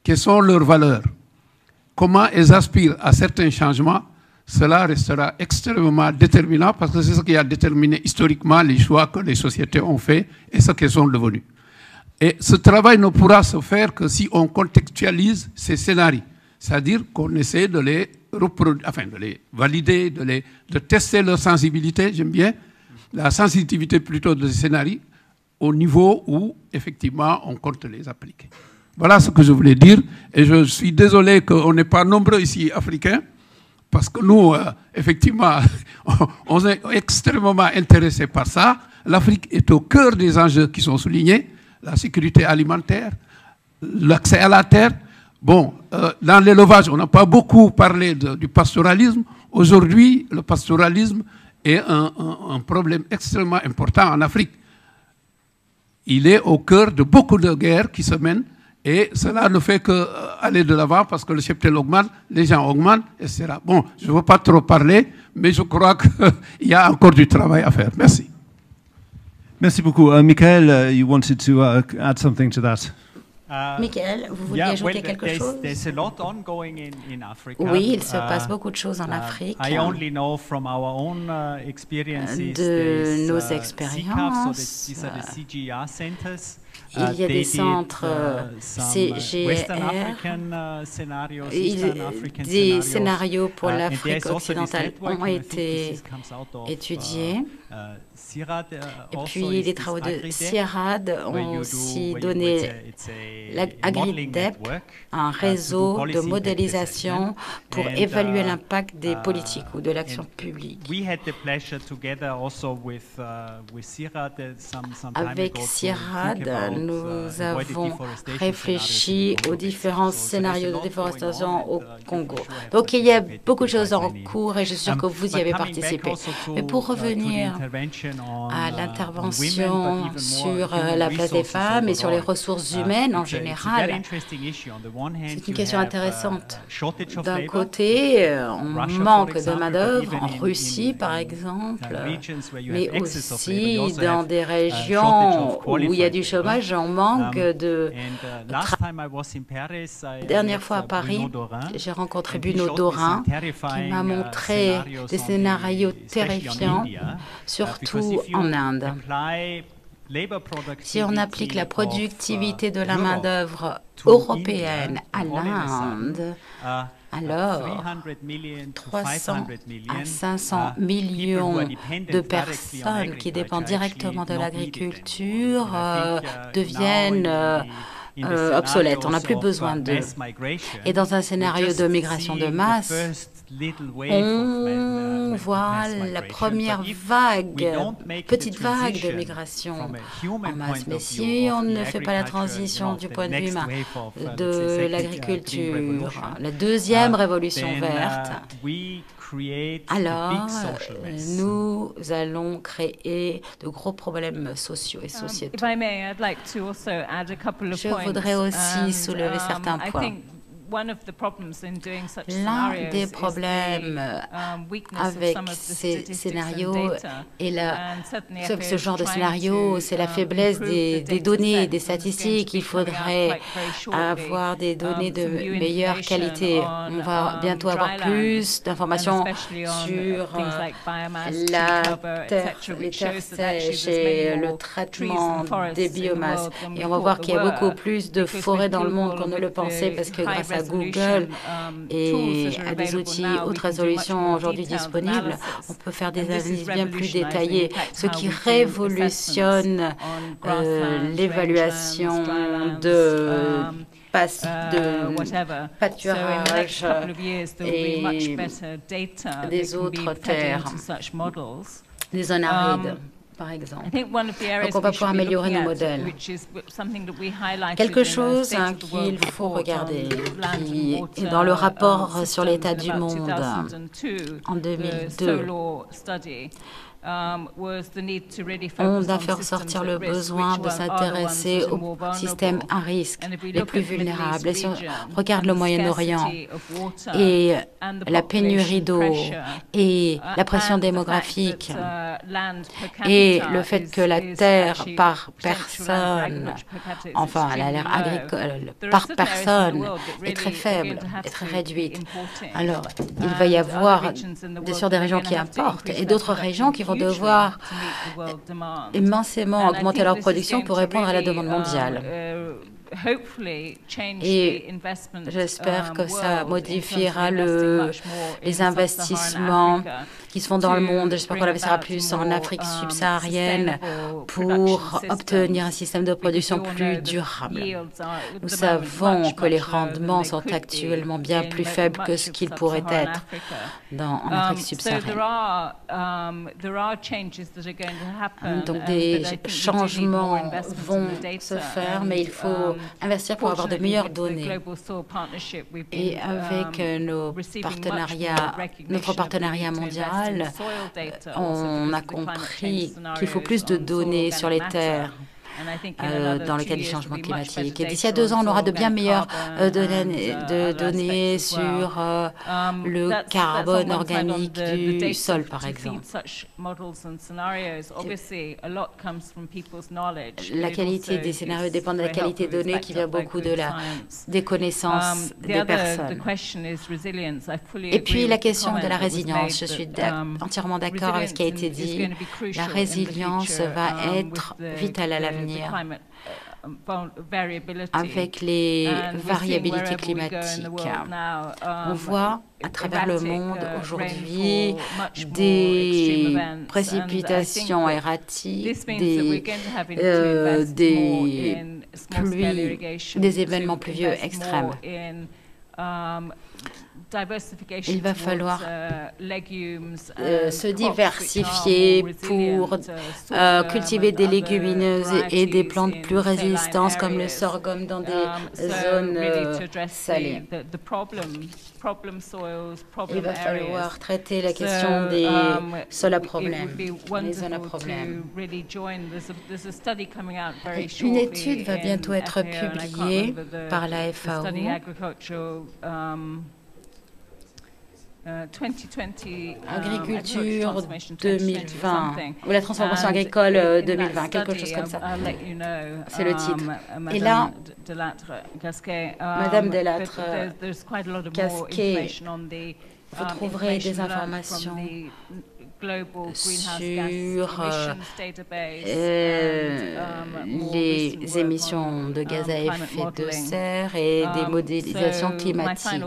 Quelles sont leurs valeurs? Comment elles aspirent à certains changements? Cela restera extrêmement déterminant parce que c'est ce qui a déterminé historiquement les choix que les sociétés ont faits et ce qu'elles sont devenues. Et ce travail ne pourra se faire que si on contextualise ces scénarios. C'est-à-dire qu'on essaie de les de les valider, de tester leur sensibilité, j'aime bien, la sensitivité plutôt de ces scénarios, au niveau où, effectivement, on compte les appliquer. Voilà ce que je voulais dire. Et je suis désolé qu'on n'est pas nombreux ici, Africains, parce que nous, effectivement, on est extrêmement intéressés par ça. L'Afrique est au cœur des enjeux qui sont soulignés, la sécurité alimentaire, l'accès à la terre. Bon, dans l'élevage, on n'a pas beaucoup parlé du pastoralisme. Aujourd'hui, le pastoralisme est un problème extrêmement important en Afrique. Il est au cœur de beaucoup de guerres qui se mènent et cela ne fait qu'aller de l'avant parce que le cheptel augmente, les gens augmentent, etc. Bon, je ne veux pas trop parler, mais je crois qu'il y a encore du travail à faire. Merci. Merci beaucoup. Michael, you wanted to add something to that. Michael, vous vouliez ajouter quelque chose? Oui, il se passe beaucoup de choses en Afrique. De nos expériences, il y a des centres CGR, des scénarios pour l'Afrique occidentale ont été étudiés. Et puis les travaux de CIRAD ont aussi donné l'AgriDep, un réseau de modélisation pour évaluer l'impact des politiques ou de l'action publique. Avec CIRAD, nous avons réfléchi aux différents scénarios de déforestation au Congo. Donc il y a beaucoup de choses en cours et je suis sûr que vous y avez participé. Mais pour revenir à l'intervention sur la place des femmes et sur les ressources humaines en général, c'est une question intéressante. D'un côté, on manque de main-d'œuvre en Russie, par exemple, mais aussi dans des régions où il y a du chômage, on manque de travail. La dernière fois à Paris, j'ai rencontré Bruno Dorin qui m'a montré des scénarios terrifiants, surtout en Inde. Si on applique la productivité de la main-d'œuvre européenne à l'Inde, alors 300 à 500 millions de personnes qui dépendent directement de l'agriculture deviennent obsolètes. On n'a plus besoin d'eux. Et dans un scénario de migration de masse, on voit la première vague, petite vague de migration en masse. Mais si on ne fait pas la transition du point de vue humain de l'agriculture, la deuxième révolution verte, alors nous allons créer de gros problèmes sociaux et sociétaux. Je voudrais aussi soulever certains points. L'un des problèmes avec ces scénarios et ce genre de scénario, c'est la faiblesse des données, des statistiques. Il faudrait avoir des données de meilleure qualité. On va bientôt avoir plus d'informations sur les terres sèches et le traitement des biomasses. Et on va voir qu'il y a beaucoup plus de forêts dans le monde qu'on ne le pensait parce que grâce à Google et à des outils haute résolution aujourd'hui disponibles, on peut faire des analyses bien plus détaillées, ce qui révolutionne l'évaluation de pâturage et des autres terres, des zones arides. Par exemple. Donc on va pouvoir améliorer nos modèles. Quelque chose qu'il faut regarder, qui est dans le rapport sur l'état du monde en 2002. On doit faire sortir le besoin de s'intéresser aux systèmes à risque, les plus vulnérables. Et si on regarde le Moyen-Orient et la pénurie d'eau et la pression démographique et le fait que la terre par personne, enfin l'air agricole par personne est très faible, est très réduite, alors il va y avoir bien sûr des régions qui importent et d'autres régions qui vont devoir immensément augmenter leur production pour répondre à la demande mondiale. Et j'espère que ça modifiera les investissements qui se font dans le monde. J'espère qu'on investira plus en Afrique subsaharienne pour obtenir un système de production plus durable. Nous savons que les rendements sont actuellement bien plus faibles que ce qu'ils pourraient être en Afrique subsaharienne. Donc des changements vont se faire, mais il faut investir pour avoir de meilleures données. Et avec notre partenariat mondial, on a compris qu'il faut plus de données sur les terres dans le cas du changement climatique. Et d'ici à 2 ans, on aura de bien meilleures données sur le carbone organique du sol, par exemple. La qualité des scénarios dépend de la qualité des données qui vient beaucoup des connaissances des personnes. Et puis la question de la résilience. Je suis entièrement d'accord avec ce qui a été dit. La résilience va être vitale à l'avenir. Avec les variabilités climatiques. On voit à travers le monde aujourd'hui des précipitations erratiques, des pluies, des événements pluvieux extrêmes. Il va falloir se diversifier pour cultiver des légumineuses et des plantes plus résistantes comme le sorgho dans des zones salées. Il va falloir traiter la question des sols à problème, les zones à problème. Une étude va bientôt être publiée par la FAO. Agriculture 2020, ou la transformation agricole 2020, quelque chose comme ça. C'est le titre. Et là, Madame Delattre-Casquet, vous trouverez des informations sur les émissions de gaz à effet de serre et des modélisations climatiques.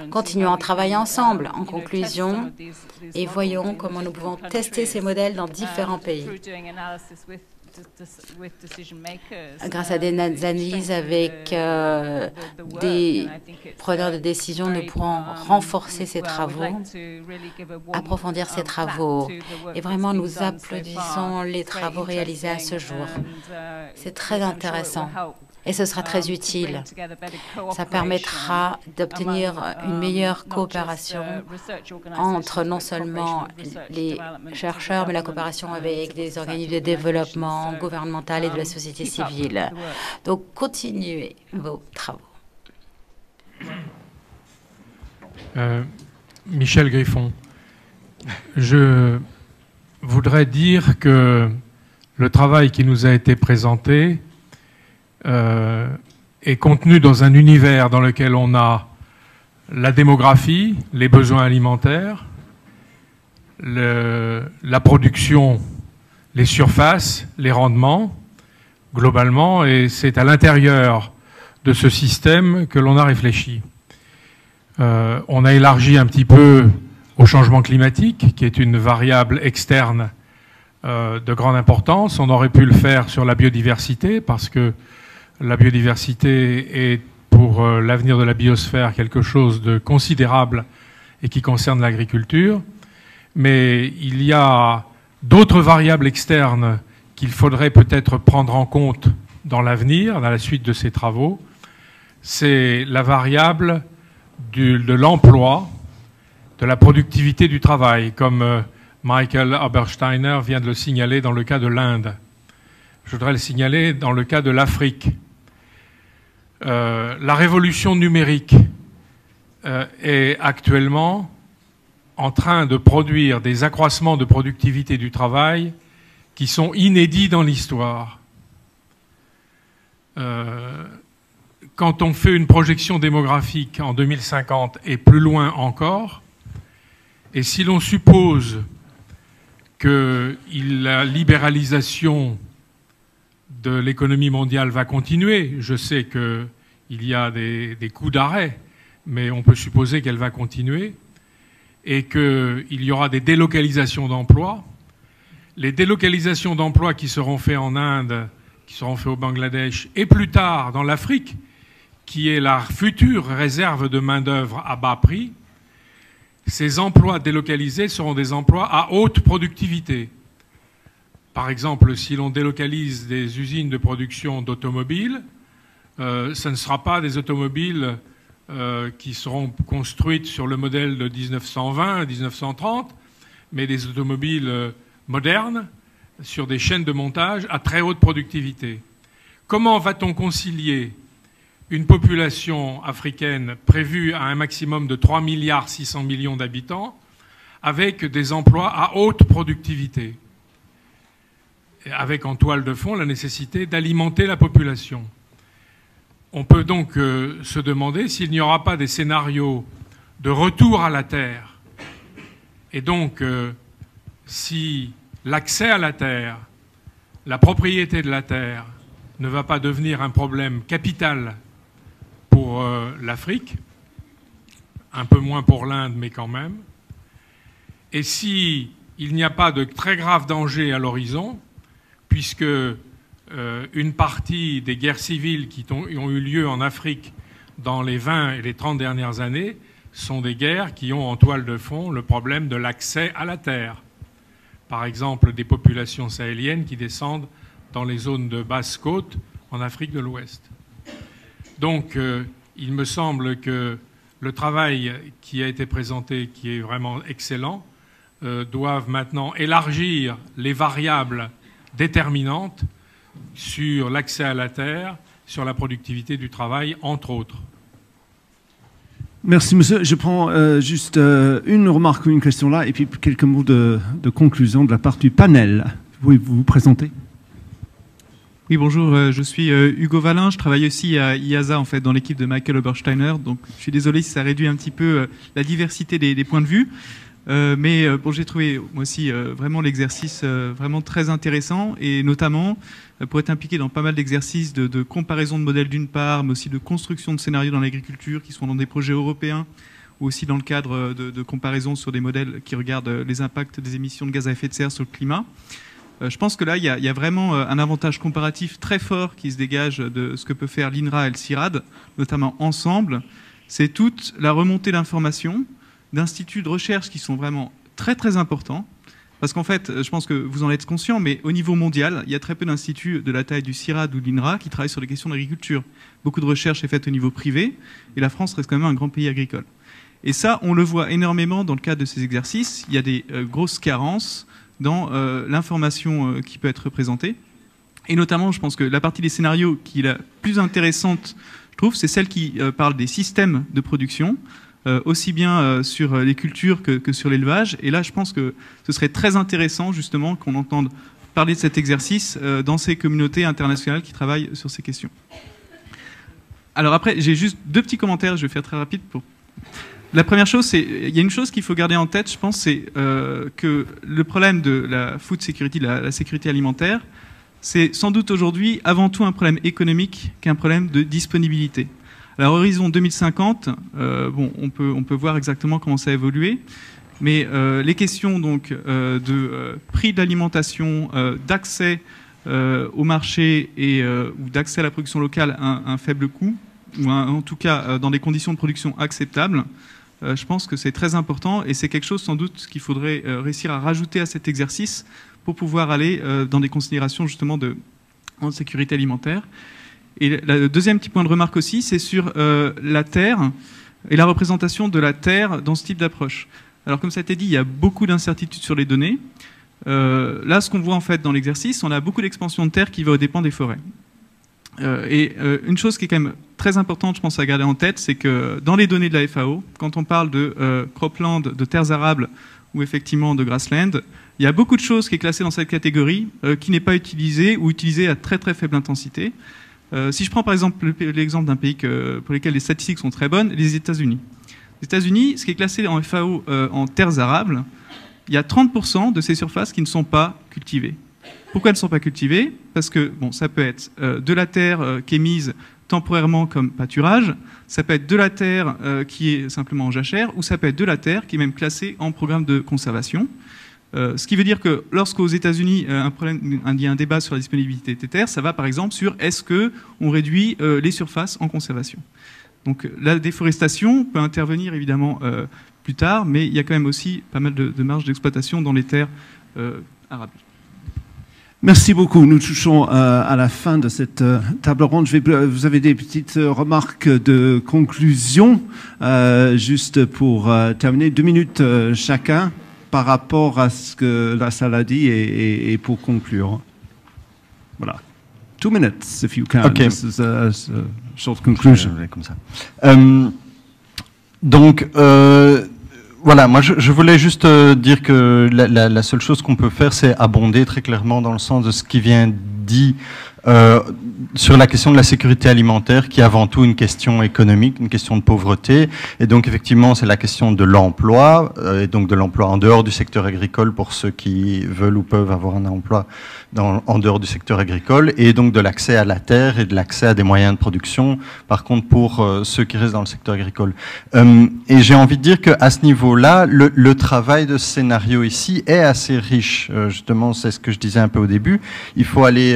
Continuons à travailler ensemble, en conclusion, et voyons comment nous pouvons tester ces modèles dans différents pays. Grâce à des analyses avec des preneurs de décision, nous pourrons renforcer ces travaux, approfondir ces travaux. Et vraiment, nous applaudissons les travaux réalisés à ce jour. C'est très intéressant. Et ce sera très utile. Ça permettra d'obtenir une meilleure coopération entre non seulement les chercheurs, mais la coopération avec des organismes de développement gouvernemental et de la société civile. Donc, continuez vos travaux. Michel Griffon, je voudrais dire que le travail qui nous a été présenté est contenu dans un univers dans lequel on a la démographie, les besoins alimentaires, la production, les surfaces, les rendements, globalement, et c'est à l'intérieur de ce système que l'on a réfléchi. On a élargi un petit peu au changement climatique, qui est une variable externe de grande importance. On aurait pu le faire sur la biodiversité, parce que la biodiversité est, pour l'avenir de la biosphère, quelque chose de considérable et qui concerne l'agriculture. Mais il y a d'autres variables externes qu'il faudrait peut-être prendre en compte dans l'avenir, dans la suite de ces travaux. C'est la variable de l'emploi, de la productivité du travail, comme Michael Habersteiner vient de le signaler dans le cas de l'Inde. Je voudrais le signaler dans le cas de l'Afrique. La révolution numérique est actuellement en train de produire des accroissements de productivité du travail qui sont inédits dans l'histoire. Quand on fait une projection démographique en 2050 et plus loin encore, et si l'on suppose que la libéralisation de l'économie mondiale va continuer, je sais qu'il y a des coups d'arrêt, mais on peut supposer qu'elle va continuer, et qu'il y aura des délocalisations d'emplois. Les délocalisations d'emplois qui seront faites en Inde, qui seront faites au Bangladesh, et plus tard dans l'Afrique, qui est la future réserve de main-d'œuvre à bas prix, ces emplois délocalisés seront des emplois à haute productivité. Par exemple, si l'on délocalise des usines de production d'automobiles, ce ne sera pas des automobiles qui seront construites sur le modèle de 1920, 1930, mais des automobiles modernes sur des chaînes de montage à très haute productivité. Comment va-t-on concilier une population africaine prévue à un maximum de 3,6 milliards d'habitants avec des emplois à haute productivité, avec en toile de fond la nécessité d'alimenter la population? On peut donc se demander s'il n'y aura pas des scénarios de retour à la terre. Et donc, si l'accès à la terre, la propriété de la terre, ne va pas devenir un problème capital pour l'Afrique, un peu moins pour l'Inde, mais quand même, et si il n'y a pas de très graves dangers à l'horizon, puisque une partie des guerres civiles qui ont eu lieu en Afrique dans les 20 et les 30 dernières années sont des guerres qui ont en toile de fond le problème de l'accès à la terre. Par exemple, des populations sahéliennes qui descendent dans les zones de basse côte en Afrique de l'Ouest. Donc, il me semble que le travail qui a été présenté, qui est vraiment excellent, doivent maintenant élargir les variables déterminantes sur l'accès à la terre, sur la productivité du travail, entre autres. Merci, monsieur. Je prends juste une remarque ou une question là, et puis quelques mots de conclusion de la part du panel. Pouvez-vous vous présenter? Oui, bonjour, je suis Hugo Valin, je travaille aussi à IASA, en fait, dans l'équipe de Michael Obersteiner, donc je suis désolé si ça réduit un petit peu la diversité des points de vue, mais bon, j'ai trouvé, moi aussi, vraiment l'exercice vraiment très intéressant, et notamment, pour être impliqué dans pas mal d'exercices de comparaison de modèles d'une part, mais aussi de construction de scénarios dans l'agriculture, qui sont dans des projets européens, ou aussi dans le cadre de comparaison sur des modèles qui regardent les impacts des émissions de gaz à effet de serre sur le climat. Je pense que là, il y a vraiment un avantage comparatif très fort qui se dégage de ce que peut faire l'INRA et le CIRAD, notamment ensemble. C'est toute la remontée d'informations d'instituts de recherche qui sont vraiment très très importants. Parce qu'en fait, je pense que vous en êtes conscient, mais au niveau mondial, il y a très peu d'instituts de la taille du CIRAD ou de l'INRA qui travaillent sur les questions d'agriculture. Beaucoup de recherche est faite au niveau privé, et la France reste quand même un grand pays agricole. Et ça, on le voit énormément dans le cadre de ces exercices. Il y a des grosses carences dans l'information qui peut être présentée. Et notamment, je pense que la partie des scénarios qui est la plus intéressante, je trouve, c'est celle qui parle des systèmes de production, aussi bien sur les cultures que sur l'élevage. Et là, je pense que ce serait très intéressant, justement, qu'on entende parler de cet exercice dans ces communautés internationales qui travaillent sur ces questions. Alors après, j'ai juste deux petits commentaires, je vais faire très rapide pour... La première chose, c'est il y a une chose qu'il faut garder en tête, je pense, c'est que le problème de la food security, de la sécurité alimentaire, c'est sans doute aujourd'hui avant tout un problème économique qu'un problème de disponibilité. Alors, horizon 2050, bon, on peut voir exactement comment ça a évolué, mais les questions donc de prix de l'alimentation, d'accès au marché et ou d'accès à la production locale à un faible coût, ou en tout cas dans des conditions de production acceptables, je pense que c'est très important et c'est quelque chose sans doute qu'il faudrait réussir à rajouter à cet exercice pour pouvoir aller dans des considérations justement de sécurité alimentaire. Et le deuxième petit point de remarque aussi, c'est sur la terre et la représentation de la terre dans ce type d'approche. Alors comme ça a été dit, il y a beaucoup d'incertitudes sur les données. Là, ce qu'on voit en fait dans l'exercice, on a beaucoup d'expansion de terre qui va aux dépens des forêts. Et une chose qui est quand même très importante, je pense, à garder en tête, c'est que dans les données de la FAO, quand on parle de cropland, de terres arables ou effectivement de grassland, il y a beaucoup de choses qui est classées dans cette catégorie qui n'est pas utilisée ou utilisée à très très faible intensité. Si je prends par exemple l'exemple d'un pays pour lequel les statistiques sont très bonnes, les États-Unis. Les États-Unis, ce qui est classé en FAO en terres arables, il y a 30% de ces surfaces qui ne sont pas cultivées. Pourquoi elles ne sont pas cultivées? Parce que bon, ça peut être de la terre qui est mise temporairement comme pâturage, ça peut être de la terre qui est simplement en jachère, ou ça peut être de la terre qui est même classée en programme de conservation. Ce qui veut dire que lorsqu'aux États-Unis, il y a un débat sur la disponibilité des terres, ça va par exemple sur est-ce qu'on réduit les surfaces en conservation. Donc la déforestation peut intervenir évidemment plus tard, mais il y a quand même aussi pas mal de marge d'exploitation dans les terres arables. Merci beaucoup. Nous touchons à la fin de cette table ronde. Vous avez des petites remarques de conclusion, juste pour terminer. 2 minutes chacun par rapport à ce que la salle a dit et pour conclure. Voilà. 2 minutes, if you can. Okay. This is a short conclusion. Comme ça. Donc, voilà, moi je voulais juste dire que la seule chose qu'on peut faire, c'est abonder très clairement dans le sens de ce qui vient dit sur la question de la sécurité alimentaire, qui est avant tout une question économique, une question de pauvreté. Et donc effectivement, c'est la question de l'emploi, et donc de l'emploi en dehors du secteur agricole pour ceux qui veulent ou peuvent avoir un emploi en dehors du secteur agricole, et donc de l'accès à la terre et de l'accès à des moyens de production, par contre pour ceux qui restent dans le secteur agricole. Et j'ai envie de dire qu'à ce niveau-là, le travail de scénario ici est assez riche. Justement, c'est ce que je disais un peu au début. Il faut aller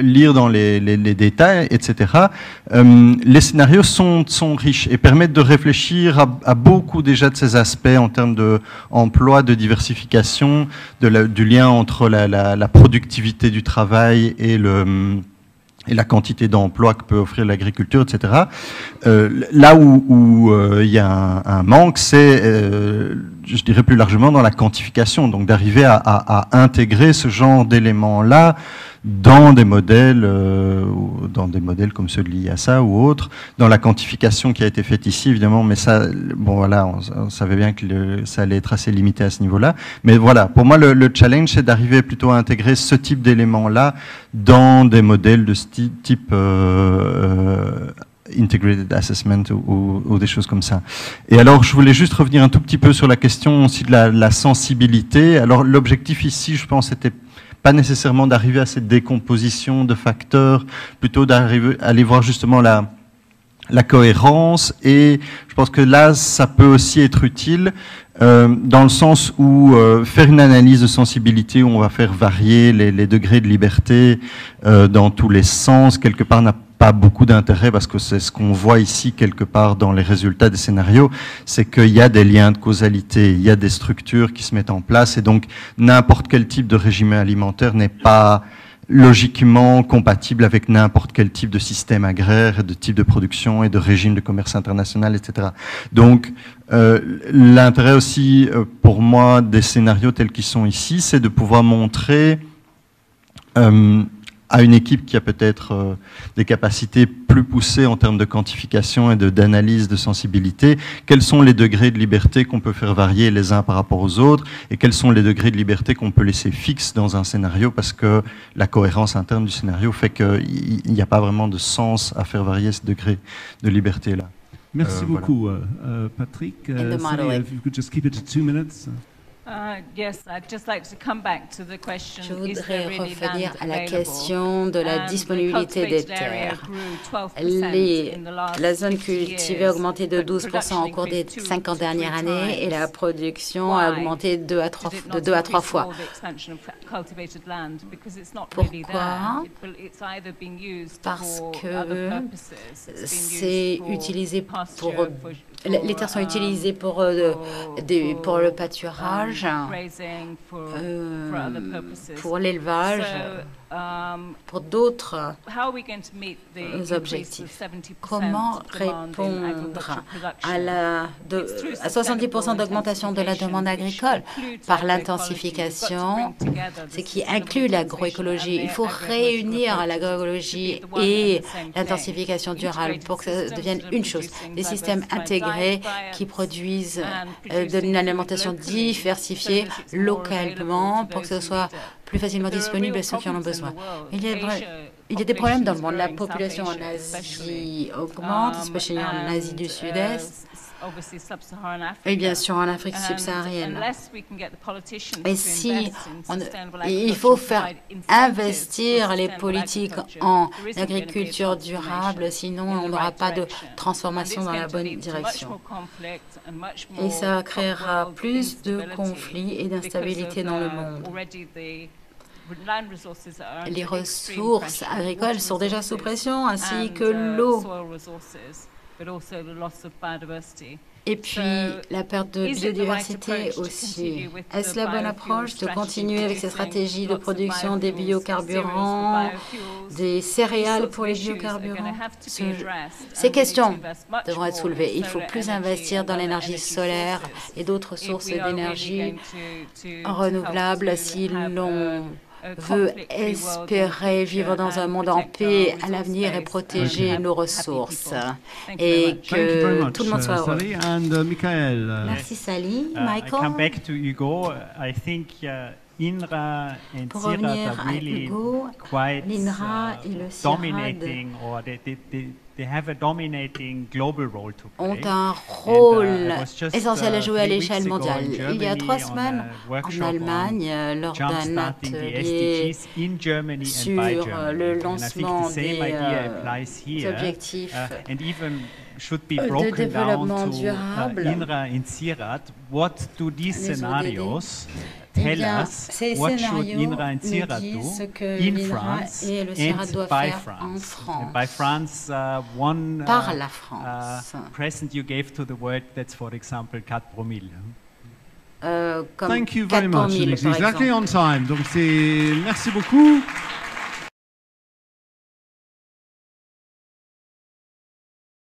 lire dans les détails, etc. Les scénarios sont riches et permettent de réfléchir à beaucoup déjà de ces aspects en termes d'emploi, de diversification, du lien entre la productivité du travail et la quantité d'emplois que peut offrir l'agriculture, etc. Là où il y a un manque, c'est, je dirais plus largement, dans la quantification, donc d'arriver à intégrer ce genre d'éléments-là dans des modèles comme ceux de l'IASA ou autres, dans la quantification qui a été faite ici, évidemment, mais ça, bon voilà, on savait bien que ça allait être assez limité à ce niveau-là. Mais voilà, pour moi, le challenge, c'est d'arriver plutôt à intégrer ce type d'éléments-là dans des modèles de ce type integrated assessment ou des choses comme ça. Et alors, je voulais juste revenir un tout petit peu sur la question aussi de la sensibilité. Alors, l'objectif ici, je pense, était pas nécessairement d'arriver à cette décomposition de facteurs, plutôt d'aller voir justement la cohérence, et je pense que là, ça peut aussi être utile dans le sens où faire une analyse de sensibilité où on va faire varier les degrés de liberté dans tous les sens, quelque part n'a pas beaucoup d'intérêt, parce que c'est ce qu'on voit ici quelque part dans les résultats des scénarios, c'est qu'il y a des liens de causalité, il y a des structures qui se mettent en place, et donc n'importe quel type de régime alimentaire n'est pas logiquement compatible avec n'importe quel type de système agraire, de type de production et de régime de commerce international, etc. Donc, l'intérêt aussi pour moi des scénarios tels qu'ils sont ici, c'est de pouvoir montrer à une équipe qui a peut-être des capacités plus poussées en termes de quantification et d'analyse de sensibilité, quels sont les degrés de liberté qu'on peut faire varier les uns par rapport aux autres, et quels sont les degrés de liberté qu'on peut laisser fixes dans un scénario, parce que la cohérence interne du scénario fait qu'il n'y a pas vraiment de sens à faire varier ce degré de liberté-là. Merci beaucoup, Patrick. Sally, if you could just keep it to 2 minutes. Yes, I'd just like to come back to the question. Je voudrais revenir à la question de la disponibilité des terres. La zone cultivée a augmenté de 12% au cours des 50 dernières années, et la production a augmenté de 2 à 3 fois. Pourquoi? Parce que c'est utilisé pour... Les terres sont utilisées pour le pâturage, pour l'élevage, pour d'autres objectifs. Comment répondre à 70% d'augmentation de la demande agricole par l'intensification, ce qui inclut l'agroécologie? Il faut réunir l'agroécologie et l'intensification durable pour que ça devienne une chose. Des systèmes intégrés qui produisent une alimentation diversifiée localement pour que ce soit plus facilement disponible à ceux qui en ont besoin. Il y a des problèmes dans le monde. La population en Asie augmente, spécialement en Asie du Sud-Est. et bien sûr en Afrique subsaharienne. Et si il faut faire investir les politiques en agriculture durable, sinon on n'aura pas de transformation dans la bonne direction. Et ça créera plus de conflits et d'instabilité dans le monde. Les ressources agricoles sont déjà sous pression, ainsi que l'eau. Et puis la perte de biodiversité aussi. Est-ce la bonne approche de continuer avec ces stratégies de production des biocarburants, des céréales pour les biocarburants? Ces questions devront être soulevées. Il faut plus investir dans l'énergie solaire et d'autres sources d'énergie renouvelables si l'on veut espérer vivre dans un monde en paix à l'avenir et protéger nos ressources et que tout le monde soit heureux. Merci Sally. Michael? Pour revenir à Hugo, l'INRA et le CIRAD ont un rôle essentiel à jouer à l'échelle mondiale. Il y a 3 semaines, en Allemagne, lors d'un atelier sur le lancement des objectifs de développement durable, eh bien, ces scénarios nous disent ce que l'INRA et le CIRAD doivent faire en France, par la France. Thank you very much. Exactly on time. Donc merci beaucoup.